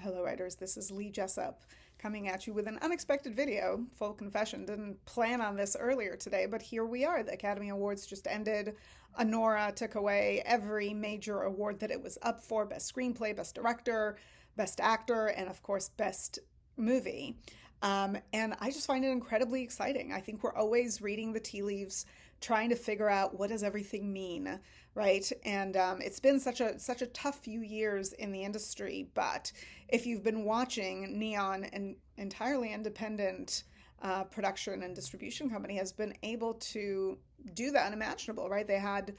Hello, writers. This is Lee Jessup coming at you with an unexpected video. Full confession, didn't plan on this earlier today, but here we are. The Academy Awards just ended. ANORA took away every major award that it was up for: Best Screenplay, Best Director, Best Actor, and of course, Best Movie. And I just find it incredibly exciting. I think we're always reading the tea leaves, trying to figure out what does everything mean, right? And it's been such a tough few years in the industry. But if you've been watching, Neon, an entirely independent production and distribution company, has been able to do the unimaginable, right? They had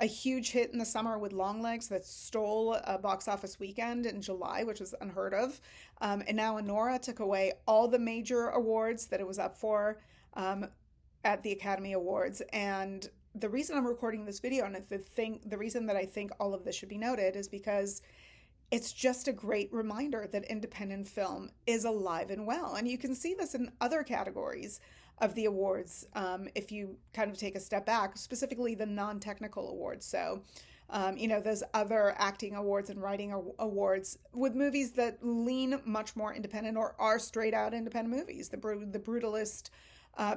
a huge hit in the summer with Longlegs that stole a box office weekend in July, which was unheard of. And now ANORA took away all the major awards that it was up for at the Academy Awards. And the reason I'm recording this video, and the reason that I think all of this should be noted, is because it's just a great reminder that independent film is alive and well. And you can see this in other categories of the awards if you kind of take a step back, specifically the non-technical awards. So, those other acting awards and writing awards with movies that lean much more independent or are straight out independent movies. The Brutalist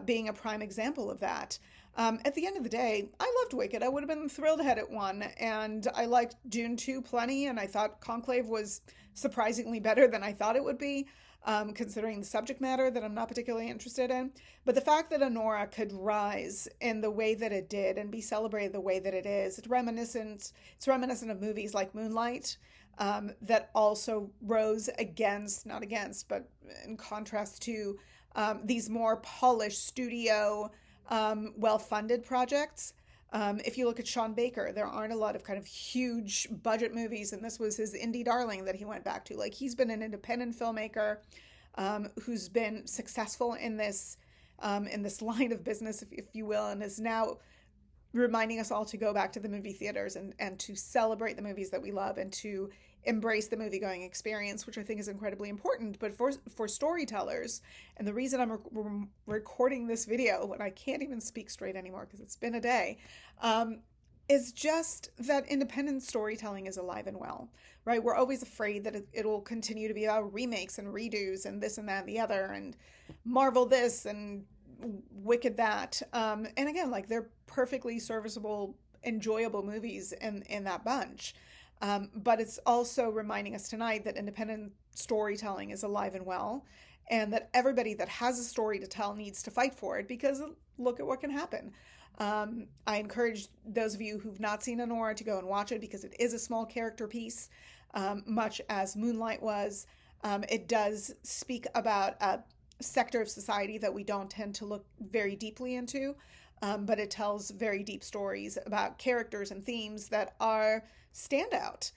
being a prime example of that. At the end of the day, I loved Wicked. I would have been thrilled had it won. And I liked Dune 2 plenty. And I thought Conclave was surprisingly better than I thought it would be, considering the subject matter that I'm not particularly interested in. But the fact that ANORA could rise in the way that it did and be celebrated the way that it is, it's reminiscent of movies like Moonlight, that also rose not against, but in contrast to these more polished studio, well-funded projects. If you look at Sean Baker, there aren't a lot of kind of huge budget movies, and this was his indie darling that he went back to. Like, he's been an independent filmmaker who's been successful in this line of business, if you will, and is now reminding us all to go back to the movie theaters and to celebrate the movies that we love and to embrace the movie-going experience, which I think is incredibly important. But for storytellers, and the reason I'm recording this video when I can't even speak straight anymore because it's been a day, is just that independent storytelling is alive and well, right? We're always afraid that it'll continue to be about remakes and redos and this and that and the other and Marvel this and Wicked that. And again, like, they're perfectly serviceable, enjoyable movies in that bunch. But it's also reminding us tonight that independent storytelling is alive and well, and that everybody that has a story to tell needs to fight for it, because look at what can happen. I encourage those of you who've not seen ANORA to go and watch it, because it is a small character piece, much as Moonlight was. It does speak about a sector of society that we don't tend to look very deeply into, but it tells very deep stories about characters and themes that are standout.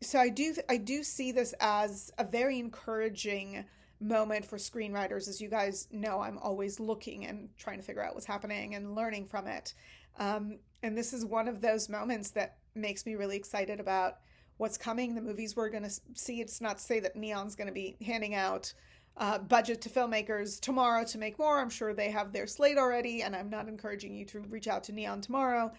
So I do see this as a very encouraging moment for screenwriters. As you guys know, I'm always looking and trying to figure out what's happening and learning from it. And this is one of those moments that makes me really excited about what's coming, the movies we're going to see. It's not to say that Neon's going to be handing out budget to filmmakers tomorrow to make more. I'm sure they have their slate already, and I'm not encouraging you to reach out to Neon tomorrow.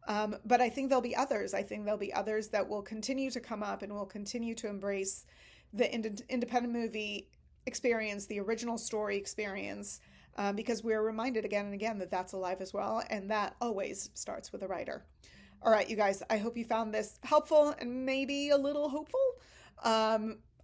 But I think there'll be others. I think there'll be others that will continue to come up and will continue to embrace the independent movie experience, the original story experience, because we're reminded again and again that that's alive as well, and that always starts with a writer. All right, you guys, I hope you found this helpful and maybe a little hopeful.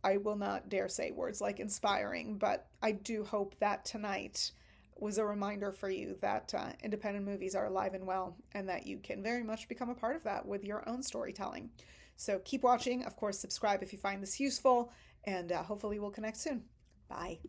I will not dare say words like inspiring, but I do hope that tonight was a reminder for you that independent movies are alive and well, and that you can very much become a part of that with your own storytelling. So keep watching. Of course, subscribe if you find this useful, and hopefully we'll connect soon. Bye.